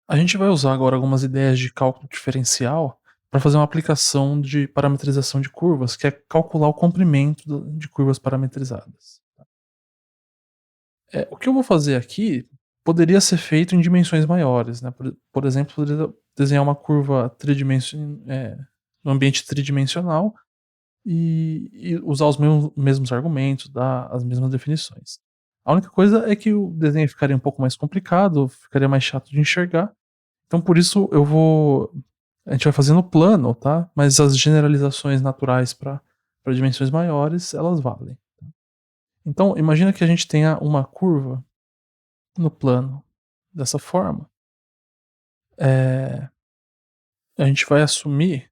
A gente vai usar agora algumas ideias de cálculo diferencial para fazer uma aplicação de parametrização de curvas, que é calcular o comprimento de curvas parametrizadas. O que eu vou fazer aqui poderia ser feito em dimensões maiores, né? Por exemplo, poderia desenhar uma curva no ambiente tridimensional e usar os mesmos argumentos, dar as mesmas definições. A única coisa é que o desenho ficaria um pouco mais complicado, ficaria mais chato de enxergar. Então por isso a gente vai fazendo plano, tá, mas as generalizações naturais para dimensões maiores, elas valem. Então imagina que a gente tenha uma curva no plano dessa forma, eh, a gente vai assumir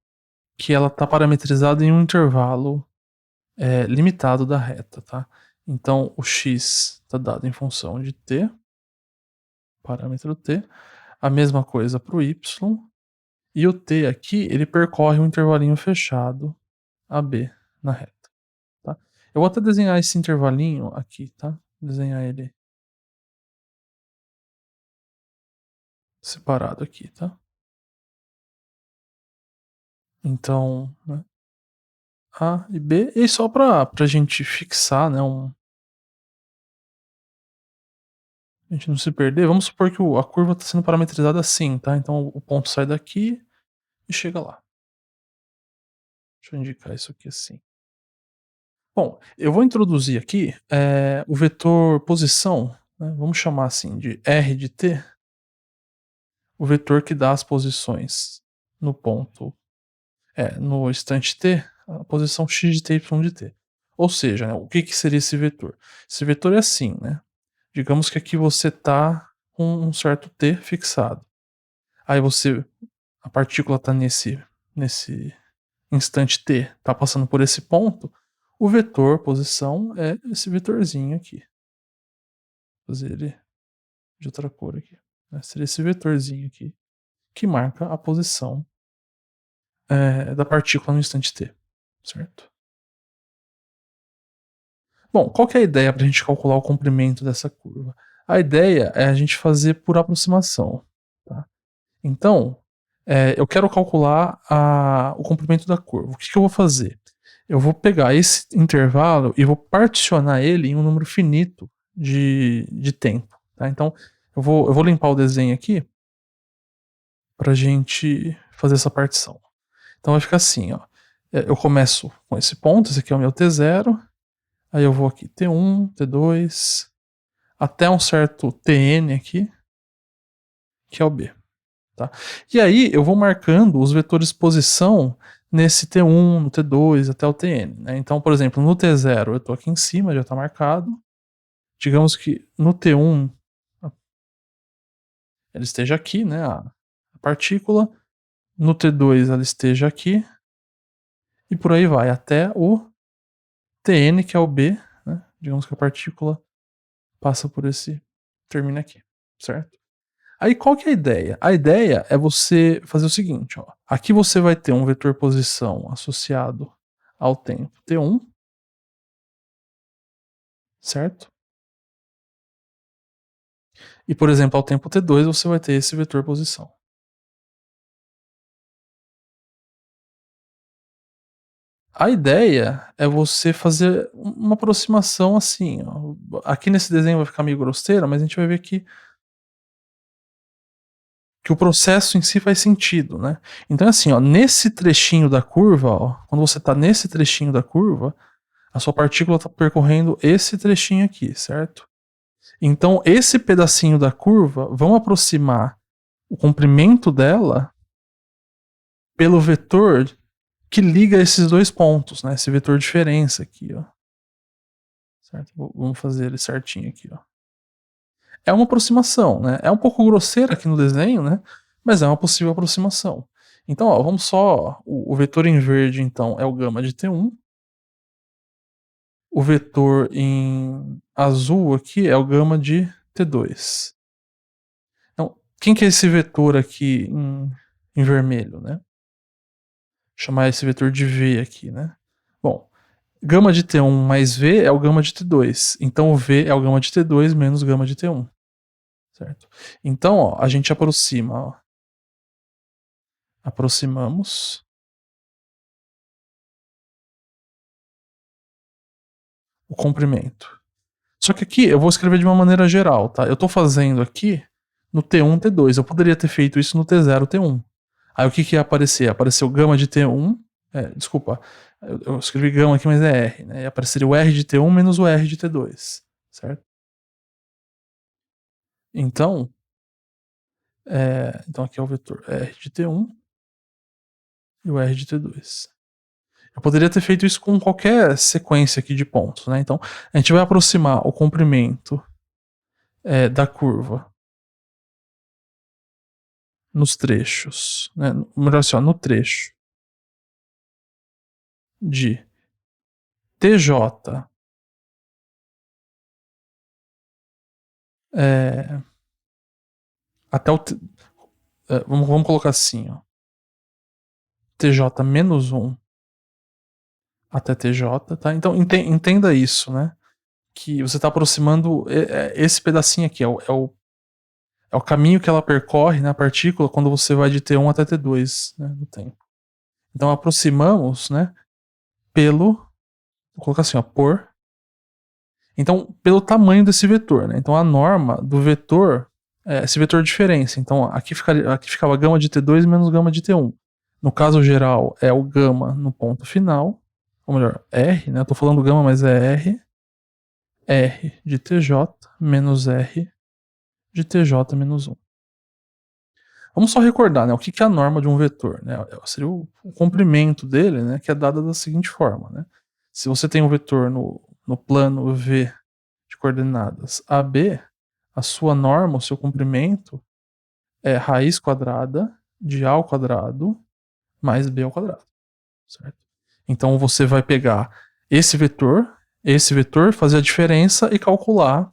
que ela está parametrizada em um intervalo, limitado da reta, tá. Então o x está dado em função de t, parâmetro t, a mesma coisa para o y, e o t aqui ele percorre um intervalinho fechado AB na reta, tá. Eu vou até desenhar esse intervalinho aqui, tá. Desenhar ele separado aqui, tá. Então, né, A e B, e só pra gente fixar, né, a gente não se perder, vamos supor que a curva está sendo parametrizada assim, tá. Então o ponto sai daqui e chega lá. Deixa eu indicar isso aqui assim. Bom, eu vou introduzir aqui, o vetor posição, né, vamos chamar assim de R de t, o vetor que dá as posições no ponto, no instante t, a posição x de t, y de t. Ou seja, né, o que seria esse vetor? Esse vetor é assim, né? Digamos que aqui você está com um certo t fixado. Aí a partícula está nesse instante t, está passando por esse ponto. O vetor posição é esse vetorzinho aqui. Vou fazer ele de outra cor aqui, né? Seria esse vetorzinho aqui que marca a posição, da partícula no instante t, certo? Bom, qual que é a ideia para a gente calcular o comprimento dessa curva? A ideia é a gente fazer por aproximação, tá? Então, eu quero calcular o comprimento da curva. O que que eu vou fazer? Eu vou pegar esse intervalo e vou particionar ele em um número finito de tempo, tá? Então, eu vou limpar o desenho aqui para a gente fazer essa partição. Então vai ficar assim, ó. Eu começo com esse ponto, esse aqui é o meu t0, aí eu vou aqui T1, T2, até um certo Tn aqui, que é o B, tá? E aí eu vou marcando os vetores posição nesse T1, no T2, até o Tn, né? Então, por exemplo, no T0 eu tô aqui em cima, já tá marcado. Digamos que no T1 ela esteja aqui, né, a partícula. No T2 ela esteja aqui. E por aí vai, até o Tn, que é o B, né? Digamos que a partícula passa por termina aqui, certo? Aí qual que é a ideia? A ideia é você fazer o seguinte, ó. Aqui você vai ter um vetor posição associado ao tempo t1, certo? E, por exemplo, ao tempo t2 você vai ter esse vetor posição. A ideia é você fazer uma aproximação assim, ó. Aqui nesse desenho vai ficar meio grosseira, mas a gente vai ver que o processo em si faz sentido, né? Então, assim, ó, nesse trechinho da curva, ó, quando você está nesse trechinho da curva, a sua partícula está percorrendo esse trechinho aqui, certo? Então, esse pedacinho da curva, vamos aproximar o comprimento dela pelo vetor que liga esses dois pontos, né? Esse vetor diferença aqui, ó. Certo? Vamos fazer ele certinho aqui, ó. É uma aproximação, né? É um pouco grosseira aqui no desenho, né? Mas é uma possível aproximação. Então, ó, vamos só. O vetor em verde, então, é o gama de T1. O vetor em azul aqui é o gama de T2. Então, quem que é esse vetor aqui em vermelho, né? Chamar esse vetor de V aqui, né? Bom, gama de T1 mais V é o gama de T2. Então o V é o gama de T2 menos gama de T1. certo? Então, ó, a gente aproxima, ó, aproximamos o comprimento. Só que aqui eu vou escrever de uma maneira geral, tá? Eu tô fazendo aqui no T1, T2. Eu poderia ter feito isso no T0, T1. Aí o que que ia aparecer? Apareceu gama de T1. Desculpa, eu escrevi gama aqui, mas é R, né? E apareceria o R de T1 menos o R de T2, certo? Então, então aqui é o vetor R de T1 e o R de T2. Eu poderia ter feito isso com qualquer sequência aqui de pontos, né? Então, a gente vai aproximar o comprimento da curva nos trechos, né? Melhor assim, ó, no trecho de TJ é, até o. Vamos colocar assim, ó. TJ menos 1 até TJ, tá? Então entenda isso, né? Que você está aproximando esse pedacinho aqui, é o caminho que ela percorre na partícula quando você vai de T1 até T2, né, no tempo. Então aproximamos, né, vou colocar assim, ó, então pelo tamanho desse vetor, né? Então a norma do vetor é esse vetor de diferença. Então aqui ficava gama de T2 menos gama de T1. No caso geral é o gama no ponto final, ou melhor, R, né? Eu tô falando gama, mas é R de TJ menos R de TJ menos 1. Vamos só recordar, né, o que é a norma de um vetor, né? Seria o comprimento dele, né, que é dada da seguinte forma, né? Se você tem um vetor no plano V de coordenadas AB, a sua norma, o seu comprimento é raiz quadrada de A ao quadrado mais B ao quadrado, certo? Então você vai pegar esse vetor, fazer a diferença e calcular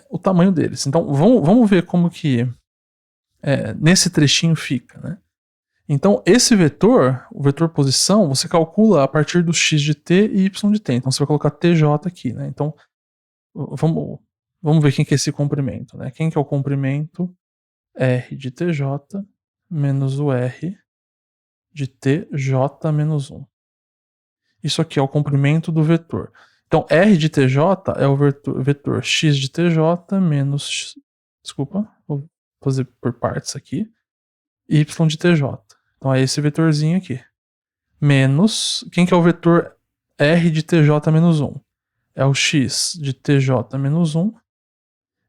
o tamanho deles. Então vamos ver como que nesse trechinho fica, né? Então, esse vetor, o vetor posição, você calcula a partir do x de t e y de t. Então, você vai colocar tj aqui, né? Então, vamos ver quem que é esse comprimento, né? Quem que é o comprimento? R de tj menos o R de tj menos 1. Isso aqui é o comprimento do vetor. Então, R de tj é o vetor x de tj menos... Desculpa, vou fazer por partes aqui. Y de tj. Então, é esse vetorzinho aqui. Menos, quem que é o vetor R de TJ menos 1? É o X de TJ menos 1,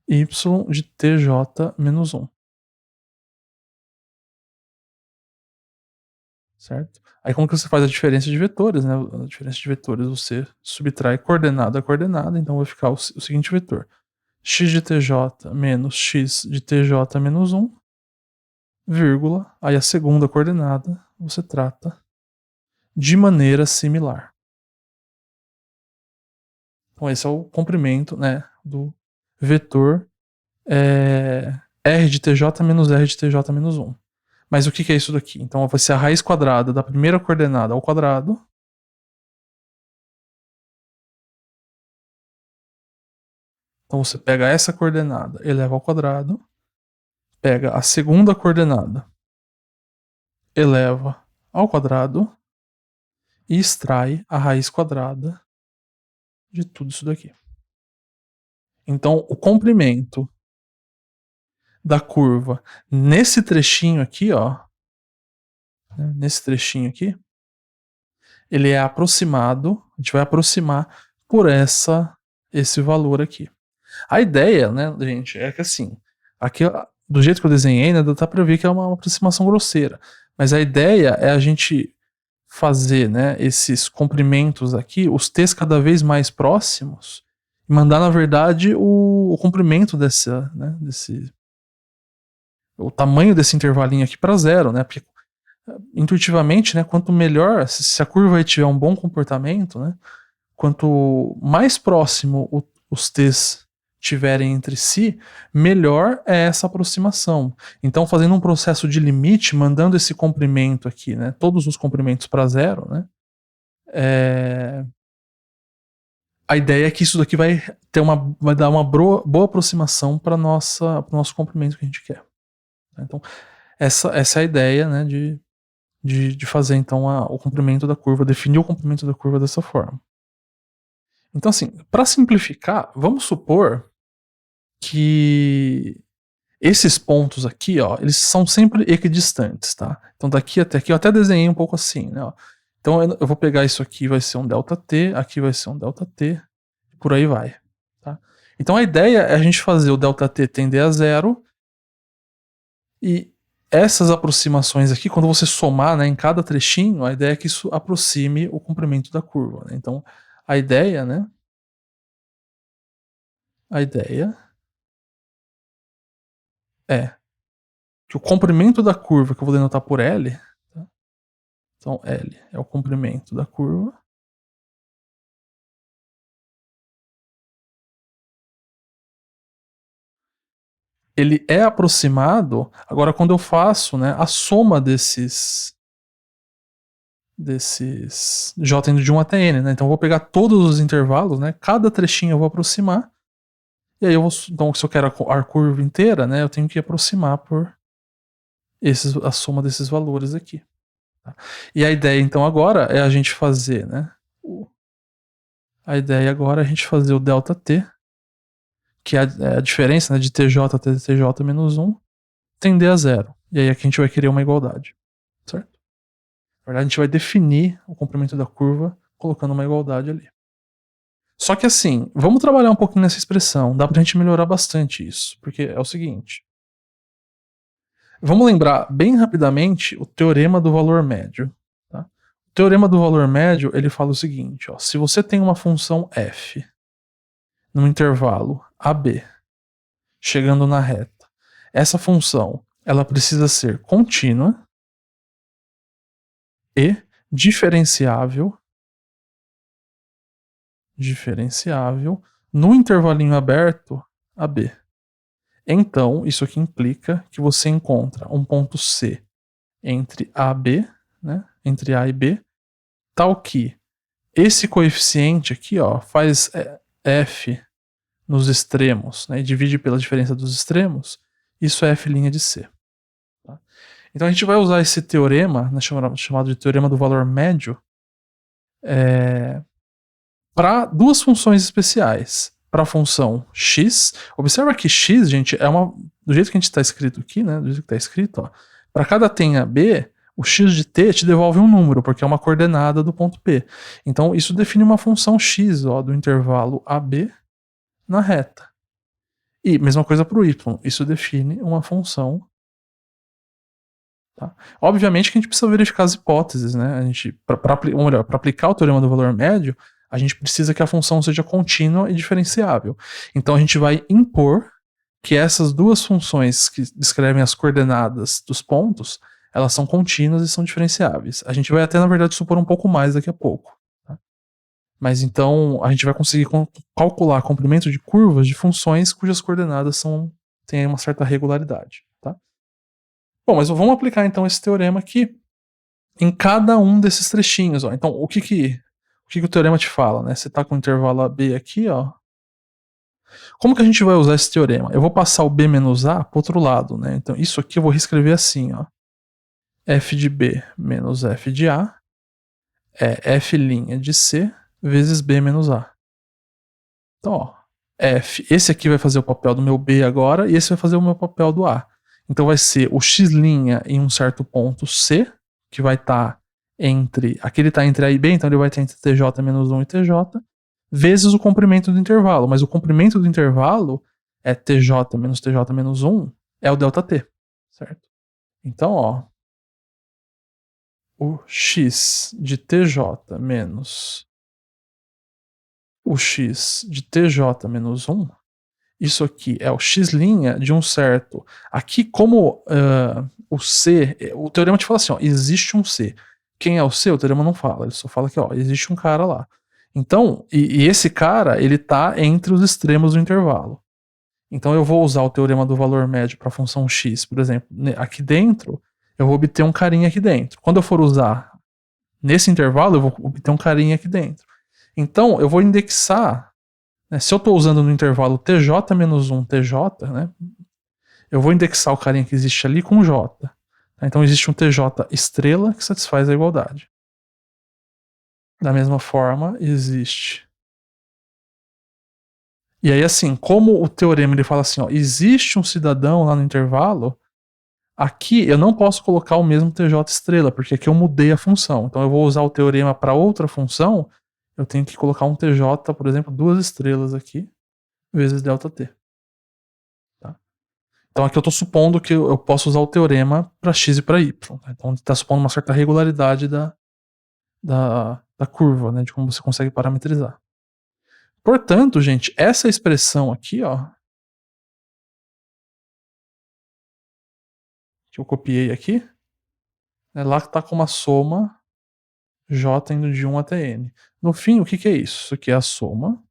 Y de TJ menos 1. Certo? Aí como que você faz a diferença de vetores, né? A diferença de vetores você subtrai coordenada a coordenada, então vai ficar o seguinte vetor. X de TJ menos X de TJ menos 1, vírgula, aí a segunda coordenada você trata de maneira similar. Então esse é o comprimento, né, do vetor R de TJ menos R de TJ menos 1. Mas o que é isso daqui? Então vai ser a raiz quadrada da primeira coordenada ao quadrado. Então você pega essa coordenada, eleva ao quadrado, pega a segunda coordenada, eleva ao quadrado e extrai a raiz quadrada de tudo isso daqui. Então o comprimento da curva nesse trechinho aqui, ó, nesse trechinho aqui, ele é aproximado, a gente vai aproximar por esse valor aqui. A ideia, né, gente, é que assim, aqui do jeito que eu desenhei, né, dá pra ver que é uma aproximação grosseira, mas a ideia é a gente fazer, né, esses comprimentos aqui, os t's cada vez mais próximos, e mandar, na verdade, o comprimento o tamanho desse intervalinho aqui para zero, né, porque intuitivamente, né, quanto melhor, se a curva tiver um bom comportamento, né, quanto mais próximo os t's tiverem entre si, melhor é essa aproximação. Então, fazendo um processo de limite, mandando esse comprimento aqui, né, todos os comprimentos para zero, né, a ideia é que isso daqui vai dar uma boa aproximação para o nosso comprimento que a gente quer. Então, essa é a ideia, né, de fazer então o comprimento da curva, definir o comprimento da curva dessa forma. Então, assim, para simplificar, vamos supor que esses pontos aqui, ó, eles são sempre equidistantes, tá? Então daqui até aqui, eu até desenhei um pouco assim, né? Ó. Então eu vou pegar isso aqui, vai ser um ΔT, aqui vai ser um ΔT, por aí vai, tá? Então a ideia é a gente fazer o ΔT tender a zero e essas aproximações aqui, quando você somar, né, em cada trechinho, a ideia é que isso aproxime o comprimento da curva, né? Então a ideia, né? A ideia é que o comprimento da curva, que eu vou denotar por L, tá? Então L é o comprimento da curva, ele é aproximado, agora quando eu faço, né, a soma desses j indo de 1 até n, né? Então eu vou pegar todos os intervalos, né? Cada trechinho eu vou aproximar. E aí então se eu quero a curva inteira, né, eu tenho que aproximar por a soma desses valores aqui. Tá? E a ideia então agora é a gente fazer, né? A ideia agora é a gente fazer o ΔT, que é a diferença, né, de TJ até TJ menos 1, tender a zero. E aí aqui a gente vai querer uma igualdade, certo? Na verdade, a gente vai definir o comprimento da curva colocando uma igualdade ali. Só que assim, vamos trabalhar um pouquinho nessa expressão, dá pra gente melhorar bastante isso, porque é o seguinte. Vamos lembrar bem rapidamente o teorema do valor médio. Tá? O teorema do valor médio, ele fala o seguinte, ó, se você tem uma função f no intervalo AB, chegando na reta, essa função ela precisa ser contínua e diferenciável no intervalinho aberto AB. Então, isso aqui implica que você encontra um ponto C entre A e B, né, entre A e B, tal que esse coeficiente aqui, ó, faz F nos extremos, né, e divide pela diferença dos extremos, isso é F' de C. Tá? Então a gente vai usar esse teorema, né, chamado de teorema do valor médio, para duas funções especiais. Para a função x, observa que x, gente, do jeito que a gente está escrito aqui, né, do jeito que está escrito, para cada tenha b, o x de t te devolve um número, porque é uma coordenada do ponto P. Então isso define uma função x, ó, do intervalo AB na reta. E mesma coisa para o y, isso define uma função. Tá? Obviamente que a gente precisa verificar as hipóteses, né? Para aplicar o teorema do valor médio, a gente precisa que a função seja contínua e diferenciável. Então a gente vai impor que essas duas funções que descrevem as coordenadas dos pontos, elas são contínuas e são diferenciáveis. A gente vai até, na verdade, supor um pouco mais daqui a pouco. Tá? Mas então a gente vai conseguir calcular comprimento de curvas de funções cujas coordenadas têm uma certa regularidade. Tá? Bom, mas vamos aplicar então esse teorema aqui em cada um desses trechinhos. Ó. Então, o que o teorema te fala? Né? Você está com o intervalo AB aqui, ó. Como que a gente vai usar esse teorema? Eu vou passar o B menos A para o outro lado. Né? Então, isso aqui eu vou reescrever assim. Ó. F de B menos F de A é F' de C vezes B menos A. Então, ó, F, esse aqui vai fazer o papel do meu B agora e esse vai fazer o meu papel do A. Então vai ser o x' em um certo ponto C, que vai estar entre. Aqui ele está entre A e B, então ele vai estar entre TJ menos 1 e TJ, vezes o comprimento do intervalo. Mas o comprimento do intervalo é TJ menos 1, é o ΔT, certo? Então, ó, o x de TJ menos o x de TJ menos 1, isso aqui é o x' de um certo. Aqui, como o C, o teorema te fala assim, ó, existe um C. Quem é o C? O teorema não fala, ele só fala que ó, existe um cara lá. Então, e esse cara, ele tá entre os extremos do intervalo. Então eu vou usar o teorema do valor médio para a função x, por exemplo, aqui dentro, eu vou obter um carinha aqui dentro. Quando eu for usar nesse intervalo, eu vou obter um carinha aqui dentro. Então, eu vou indexar, né, se eu estou usando no intervalo tj-1 tj, né, eu vou indexar o carinha que existe ali com j. Então, existe um tj estrela que satisfaz a igualdade. Da mesma forma, existe. E aí, assim, como o teorema ele fala assim, ó, existe um cidadão lá no intervalo, aqui eu não posso colocar o mesmo tj estrela, porque aqui eu mudei a função. Então eu vou usar o teorema para outra função, eu tenho que colocar um tj, por exemplo, 2 estrelas aqui, vezes ΔT. Tá? Então aqui eu estou supondo que eu posso usar o teorema para x e para y. Tá? Então está supondo uma certa regularidade da curva, né, de como você consegue parametrizar. Portanto, gente, essa expressão aqui, ó, que eu copiei aqui, né, lá está com uma soma j indo de 1 até n. No fim, o que é isso? Isso aqui é a soma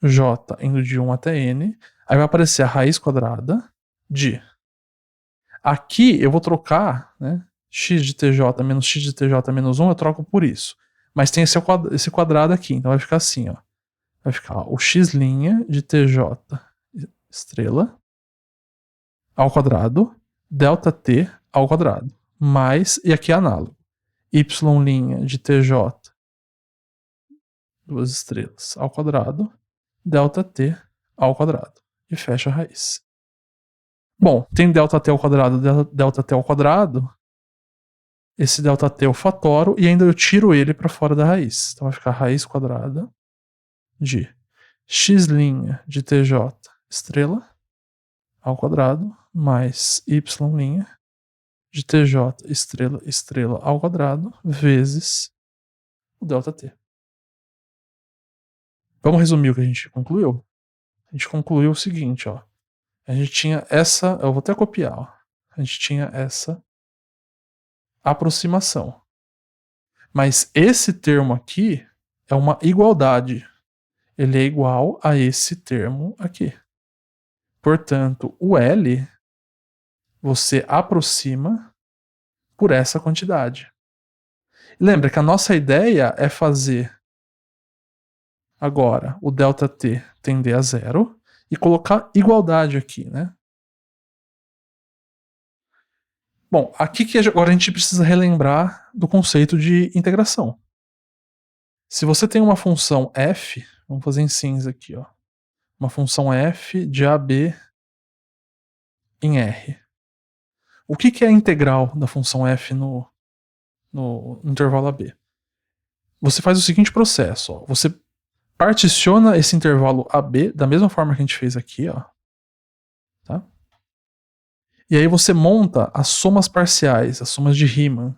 j indo de 1 até n. Aí vai aparecer a raiz quadrada de... Aqui eu vou trocar, né, x de tj menos x de tj menos 1, eu troco por isso. Mas tem esse quadrado aqui, então vai ficar assim, ó. Vai ficar ó, o x' de tj estrela ao quadrado, ΔT ao quadrado, mais, e aqui é análogo, y' de tj, 2 estrelas, ao quadrado, ΔT ao quadrado, e fecha a raiz. Bom, tem ΔT ao quadrado, ΔT ao quadrado, esse ΔT eu fatoro, e ainda eu tiro ele para fora da raiz. Então vai ficar raiz quadrada de x' de tj estrela ao quadrado, mais y' de tj estrela ao quadrado, vezes o ΔT. Vamos resumir o que a gente concluiu? A gente concluiu o seguinte, ó. A gente tinha essa, eu vou até copiar, ó. A gente tinha essa aproximação. Mas esse termo aqui é uma igualdade. Ele é igual a esse termo aqui. Portanto, o L você aproxima por essa quantidade. Lembra que a nossa ideia é fazer agora o ΔT tender a zero e colocar igualdade aqui, né? Bom, aqui que agora a gente precisa relembrar do conceito de integração. Se você tem uma função f, vamos fazer em cinza aqui, ó. Uma função f de AB em R. O que é a integral da função f no intervalo AB? Você faz o seguinte processo, ó. Você particiona esse intervalo AB da mesma forma que a gente fez aqui, ó. Tá? E aí você monta as somas parciais, as somas de Riemann,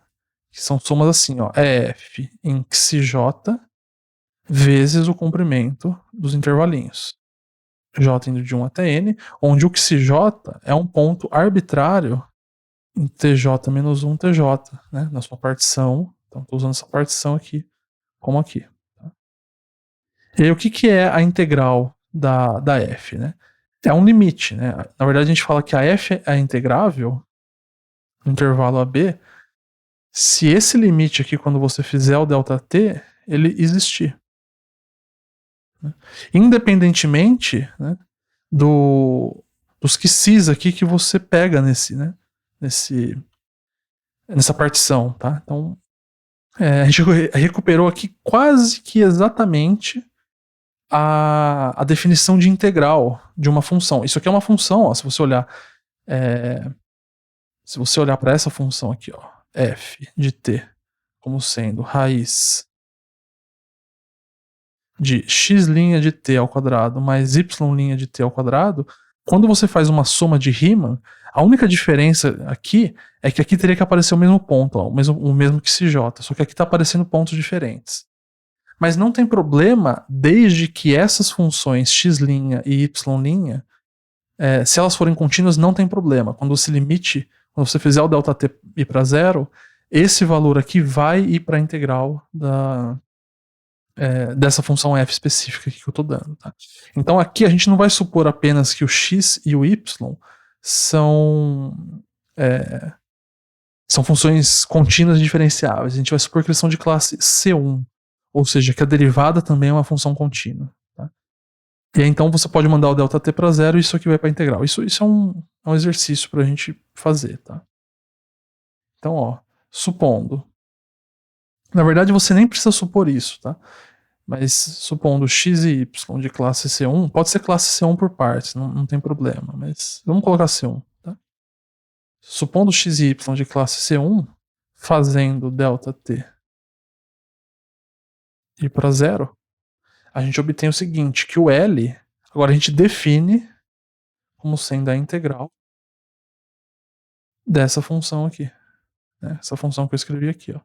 que são somas assim, ó, é f em xj vezes o comprimento dos intervalinhos. J indo de 1 até n, onde o xj é um ponto arbitrário em tj menos 1 tj, né, na sua partição. Então estou usando essa partição aqui como aqui. Tá? E aí o que é a integral da f, né? É um limite, né? Na verdade a gente fala que a f é integrável no intervalo AB se esse limite aqui, quando você fizer o ΔT, ele existir. Né? Independentemente, né, dos QCs aqui que você pega nessa partição, tá? Então, a gente recuperou aqui quase que exatamente a definição de integral de uma função. Isso aqui é uma função, ó, se você olhar para essa função aqui, ó, f de t como sendo raiz de x' de t ao quadrado mais y' de t ao quadrado, quando você faz uma soma de Riemann, a única diferença aqui é que aqui teria que aparecer o mesmo ponto, ó, o mesmo que CJ, só que aqui está aparecendo pontos diferentes. Mas não tem problema, desde que essas funções x' e y', se elas forem contínuas, não tem problema. Quando você fizer o ΔT ir para zero, esse valor aqui vai ir para a integral dessa função f específica que eu estou dando. Tá? Então aqui a gente não vai supor apenas que o x e o y são funções contínuas diferenciáveis. A gente vai supor que eles são de classe C1, ou seja, que a derivada também é uma função contínua, tá? E aí, então você pode mandar o ΔT para zero e isso aqui vai para integral. Isso é um exercício para a gente fazer, tá? Então, ó, supondo. Na verdade, você nem precisa supor isso, tá? Mas supondo x e y de classe C1, pode ser classe C1 por partes, não tem problema, mas vamos colocar C1, tá? Supondo x e y de classe C1, fazendo ΔT ir para zero, a gente obtém o seguinte, que o L, agora a gente define como sendo a integral dessa função aqui, né? Essa função que eu escrevi aqui, ó.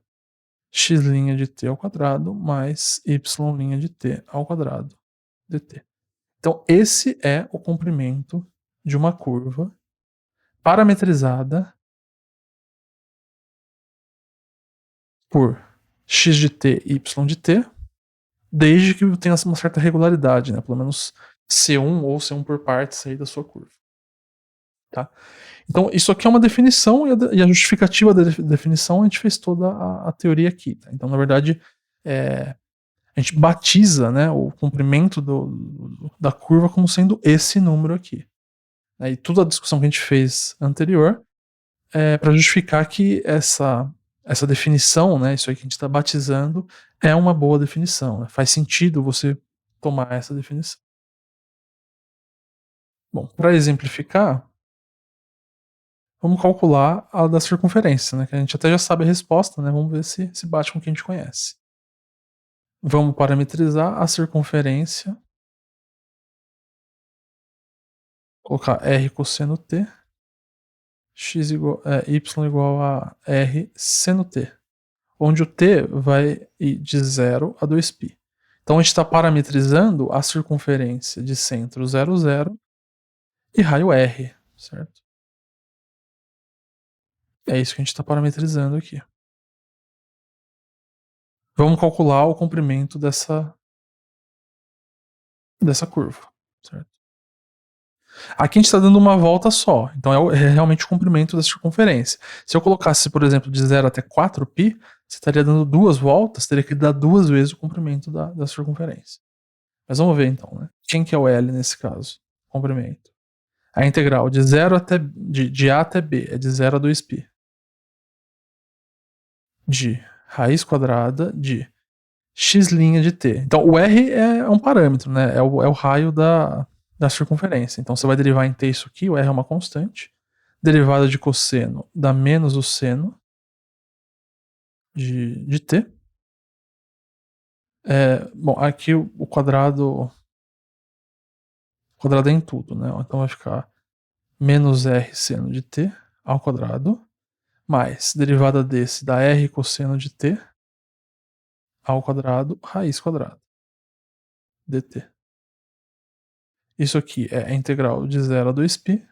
X' de t ao quadrado mais y' de t ao quadrado dt. Então, esse é o comprimento de uma curva parametrizada por x de t e y de t, desde que tenha uma certa regularidade, né? Pelo menos C1 ou C1 por partes aí da sua curva. Tá? Então, isso aqui é uma definição e a justificativa da definição a gente fez toda a teoria aqui. Tá? Então, na verdade, a gente batiza, né, o comprimento da curva como sendo esse número aqui. E toda a discussão que a gente fez anterior é para justificar que essa definição, né, isso aí que a gente está batizando, é uma boa definição. Né? Faz sentido você tomar essa definição. Bom, para exemplificar, vamos calcular a da circunferência, né, que a gente até já sabe a resposta, né, vamos ver se bate com o que a gente conhece. Vamos parametrizar a circunferência, colocar R cosseno t, y igual a R seno t, onde o t vai ir de 0 a 2π. Então a gente está parametrizando a circunferência de centro 0, 0 e raio R, certo? É isso que a gente está parametrizando aqui. Vamos calcular o comprimento dessa curva, certo? Aqui a gente está dando uma volta só, então é realmente o comprimento da circunferência. Se eu colocasse, por exemplo, de 0 até 4π, você estaria dando duas voltas, teria que dar duas vezes o comprimento da circunferência. Mas vamos ver então, né? Quem que é o L nesse caso? Comprimento. A integral de 0 até de A até B é de 0 a 2π. De raiz quadrada de x' de t. Então o R é um parâmetro, né? É o raio da circunferência. Então você vai derivar em t isso aqui, o R é uma constante. Derivada de cosseno dá menos o seno de t. Bom, aqui o quadrado é em tudo, né? Então vai ficar menos R seno de t ao quadrado, mais derivada desse dá R cosseno de t ao quadrado, raiz quadrada, dt. Isso aqui é a integral de 0 a 2π,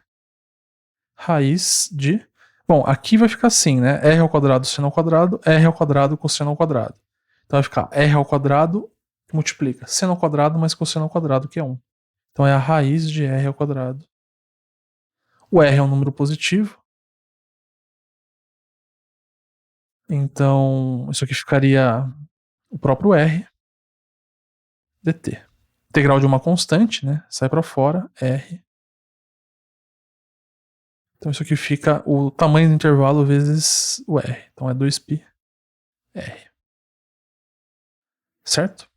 raiz de... Bom, aqui vai ficar assim, né? R ao quadrado, seno ao quadrado, R ao quadrado, cosseno ao quadrado. Então vai ficar R ao quadrado, que multiplica seno ao quadrado mais cosseno ao quadrado, que é 1. Então é a raiz de R ao quadrado. O R é um número positivo. Então, isso aqui ficaria o próprio R dt. Integral de uma constante, né? Sai para fora, R. Então isso aqui fica o tamanho do intervalo vezes o R. Então é 2π R. Certo?